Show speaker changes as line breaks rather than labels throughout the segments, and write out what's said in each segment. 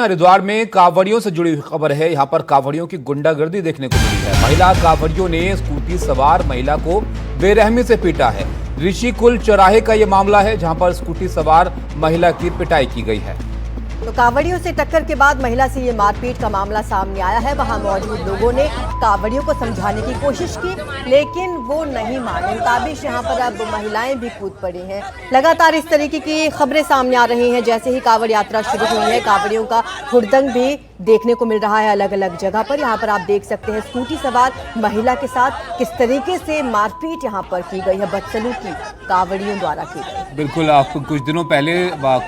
हरिद्वार में कांवड़ियों से जुड़ी हुई खबर है। यहाँ पर कांवड़ियों की गुंडागर्दी देखने को मिली है। महिला कांवड़ियों ने स्कूटी सवार महिला को बेरहमी से पीटा है। ऋषि कुल चौराहे का ये मामला है, जहाँ पर स्कूटी सवार महिला की पिटाई की गई है।
तो कांवड़ियों से टक्कर के बाद महिला से ये मारपीट का मामला सामने आया है। वहां मौजूद लोगों ने कांवड़ियों को समझाने की कोशिश की, लेकिन वो नहीं माने। मुताबिक यहाँ पर अब महिलाएं भी कूद पड़ी हैं। लगातार इस तरीके की खबरें सामने आ रही हैं। जैसे ही कांवड़ यात्रा शुरू हुई है, कांवड़ियों का हुड़दंग भी देखने को मिल रहा है अलग अलग जगह पर। यहाँ पर आप देख सकते हैं स्कूटी सवार महिला के साथ किस तरीके से मारपीट यहाँ पर की गई है, बदसलूकी कांवड़ियों द्वारा की गई।
बिल्कुल, आपको कुछ दिनों पहले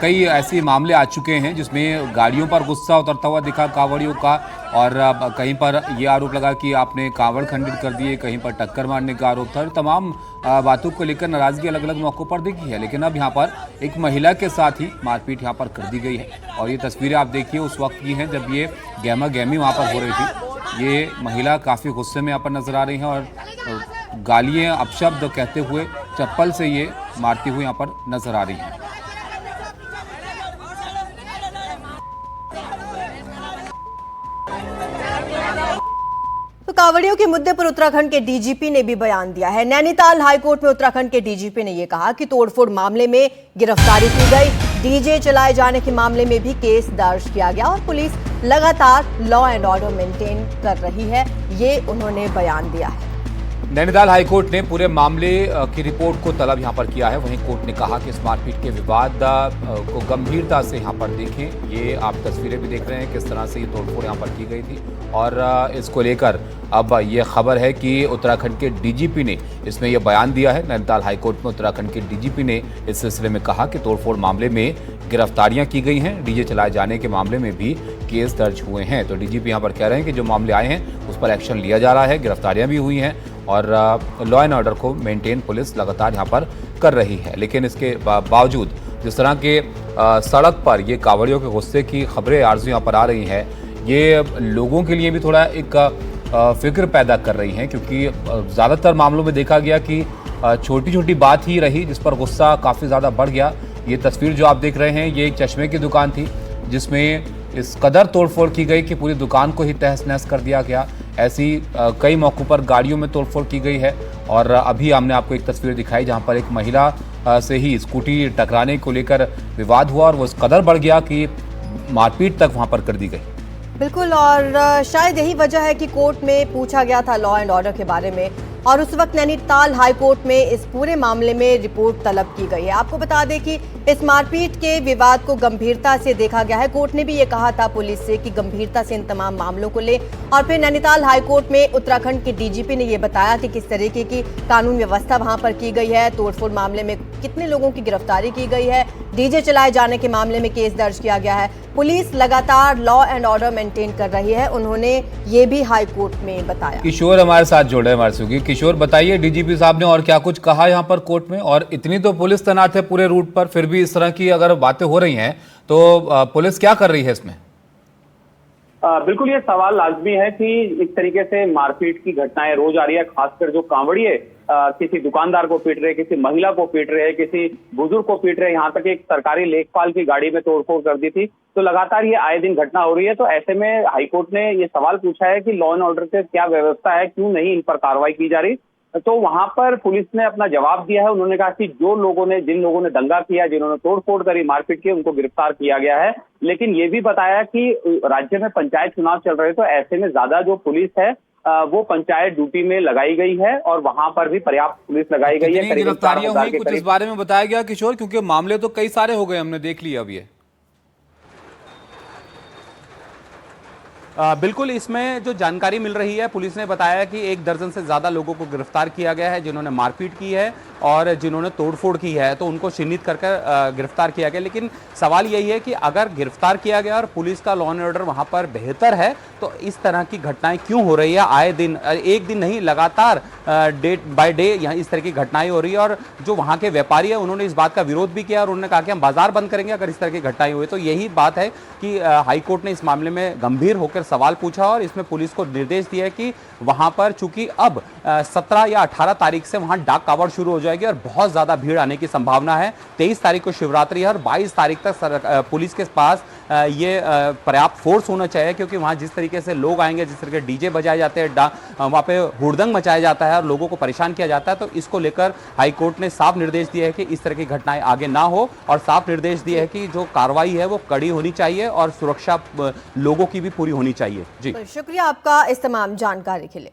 कई ऐसे मामले आ चुके हैं जिसमें गाड़ियों पर गुस्सा उतरता हुआ दिखा कांवड़ियों का, और कहीं पर ये आरोप लगा कि आपने कांवड़ खंडित कर दिए, कहीं पर टक्कर मारने का आरोप था। तमाम बातों को लेकर नाराजगी अलग अलग मौकों पर दिखी है, लेकिन अब यहाँ पर एक महिला के साथ ही मारपीट यहाँ पर कर दी गई है। और ये तस्वीरें आप देखिए उस वक्त की हैं जब ये गहमा गहमी वहाँ पर हो रही थी। ये महिला काफ़ी गुस्से में यहाँ पर नजर आ रही हैं और गालियाँ अपशब्द कहते हुए चप्पल से ये मारती हुई यहाँ पर नजर आ रही हैं।
तो कांवड़ियों के मुद्दे पर उत्तराखंड के डीजीपी ने भी बयान दिया है। नैनीताल हाईकोर्ट में उत्तराखंड के डीजीपी ने यह कहा कि तोड़फोड़ मामले में गिरफ्तारी की गई, डीजे चलाए जाने के मामले में भी केस दर्ज किया गया और पुलिस लगातार लॉ एंड ऑर्डर मेंटेन कर रही है, ये उन्होंने बयान दिया है।
नैनीताल हाईकोर्ट ने पूरे मामले की रिपोर्ट को तलब यहाँ पर किया है। वहीं कोर्ट ने कहा कि इस मारपीट के विवाद को गंभीरता से यहाँ पर देखें। ये आप तस्वीरें भी देख रहे हैं किस तरह से ये तोड़फोड़ यहाँ पर की गई थी, और इसको लेकर अब ये खबर है कि उत्तराखंड के डीजीपी ने इसमें यह बयान दिया है। नैनीताल हाईकोर्ट में उत्तराखंड के डीजीपी ने इस सिलसिले में कहा कि तोड़फोड़ मामले में गिरफ्तारियां की गई हैं, डीजे चलाए जाने के मामले में भी केस दर्ज हुए हैं। तो डीजीपी यहाँ पर कह रहे हैं कि जो मामले आए हैं उस पर एक्शन लिया जा रहा है, गिरफ्तारियां भी हुई हैं और लॉ एंड ऑर्डर को मेंटेन पुलिस लगातार यहाँ पर कर रही है। लेकिन इसके बावजूद जिस तरह के सड़क पर ये कांवड़ियों के गुस्से की खबरें आरज़ू यहाँ पर आ रही हैं, ये लोगों के लिए भी थोड़ा एक फिक्र पैदा कर रही हैं, क्योंकि ज़्यादातर मामलों में देखा गया कि छोटी छोटी बात ही रही जिस पर गुस्सा काफ़ी ज़्यादा बढ़ गया। ये तस्वीर जो आप देख रहे हैं, ये एक चश्मे की दुकान थी जिसमें इस कदर तोड़फोड़ की गई कि पूरी दुकान को ही तहस नहस कर दिया गया। ऐसी कई मौक़ों पर गाड़ियों में तोड़फोड़ की गई है। और अभी हमने आपको एक तस्वीर दिखाई जहां पर एक महिला से ही स्कूटी टकराने को लेकर विवाद हुआ और वो इस कदर बढ़ गया कि मारपीट तक वहां पर कर दी गई।
बिल्कुल, और शायद यही वजह है कि कोर्ट में पूछा गया था लॉ एंड ऑर्डर के बारे में, और उस वक्त नैनीताल हाईकोर्ट में इस पूरे मामले में रिपोर्ट तलब की गई है। आपको बता दें कि इस मारपीट के विवाद को गंभीरता से देखा गया है। कोर्ट ने भी ये कहा था पुलिस से कि गंभीरता से इन तमाम मामलों को ले, और फिर नैनीताल हाईकोर्ट में उत्तराखंड के डीजीपी ने ये बताया कि किस तरीके की कानून व्यवस्था वहां पर की गई है, तोड़फोड़ मामले में कितने लोगों की गिरफ्तारी की गई है, डीजे चलाए जाने के मामले में केस दर्ज किया गया है। पुलिस लगातार लॉ एंड ऑर्डर मेंटेन कर रही है, उन्होंने ये भी हाईकोर्ट में बताया।
किशोर हमारे साथ जुड़े हैं हमारे सूगी। किशोर, बताइए डीजीपी साहब ने और क्या कुछ कहा यहाँ पर कोर्ट में? और इतनी तो पुलिस तैनात है पूरे रूट पर, फिर भी इस तरह की अगर बातें हो रही हैं तो पुलिस क्या कर रही है इसमें?
बिल्कुल, ये सवाल लाजमी है कि इस तरीके से मारपीट की घटनाएं रोज आ रही है। खासकर जो कांवड़िए किसी दुकानदार को पीट रहे, किसी महिला को पीट रहे, किसी बुजुर्ग को पीट रहे, यहाँ तक एक सरकारी लेखपाल की गाड़ी में तोड़फोड़ कर दी थी। तो लगातार ये आए दिन घटना हो रही है। तो ऐसे में हाईकोर्ट ने ये सवाल पूछा है कि लॉ एंड ऑर्डर की क्या व्यवस्था है, क्यों नहीं इन पर कार्रवाई की जा रही। तो वहां पर पुलिस ने अपना जवाब दिया है। उन्होंने कहा कि जिन लोगों ने दंगा किया, जिन्होंने तोड़फोड़ करी, मारपीट की, उनको गिरफ्तार किया गया है। लेकिन ये भी बताया कि राज्य में पंचायत चुनाव चल रहे, तो ऐसे में ज्यादा जो पुलिस है वो पंचायत ड्यूटी में लगाई गई है और वहां पर भी पर्याप्त पुलिस लगाई गई है।
गिरफ्तारियां हुई, कुछ इस बारे में बताया गया किशोर? क्योंकि मामले तो कई सारे हो गए, हमने देख लिया अब ये।
बिल्कुल, इसमें जो जानकारी मिल रही है, पुलिस ने बताया कि 1 दर्जन से ज़्यादा लोगों को गिरफ्तार किया गया है जिन्होंने मारपीट की है और जिन्होंने तोड़फोड़ की है, तो उनको चिन्हित कर गिरफ्तार किया गया। लेकिन सवाल यही है कि अगर गिरफ्तार किया गया और पुलिस का लॉ एंड ऑर्डर वहाँ पर बेहतर है, तो इस तरह की घटनाएं क्यों हो रही है? आए दिन, एक दिन नहीं, लगातार डे बाय डे यहाँ इस तरह की घटनाएं हो रही है। और जो वहाँ के व्यापारी है उन्होंने इस बात का विरोध भी किया और उन्होंने कहा कि हम बाजार बंद करेंगे अगर इस तरह की घटनाएं हुई। तो यही बात है कि हाईकोर्ट ने इस मामले में गंभीर होकर सवाल पूछा और इसमें पुलिस को निर्देश दिया कि वहां पर चूंकि अब 17 या 18 तारीख से वहां डाक कावड़ शुरू हो जाएगी और बहुत ज्यादा भीड़ आने की संभावना है। 23 तारीख को शिवरात्रि है और 22 तारीख तक पुलिस के पास ये पर्याप्त फोर्स होना चाहिए, क्योंकि वहाँ जिस तरीके से लोग आएंगे, जिस तरीके डीजे बजाए जाते हैं, वहाँ पे हुड़दंग मचाया जाता है और लोगों को परेशान किया जाता है, तो इसको लेकर हाईकोर्ट ने साफ निर्देश दिए है कि इस तरह की घटनाएं आगे ना हो, और साफ निर्देश दिए है कि जो कार्रवाई है वो कड़ी होनी चाहिए और सुरक्षा लोगों की भी पूरी होनी चाहिए। जी,
शुक्रिया आपका इस तमाम जानकारी के लिए।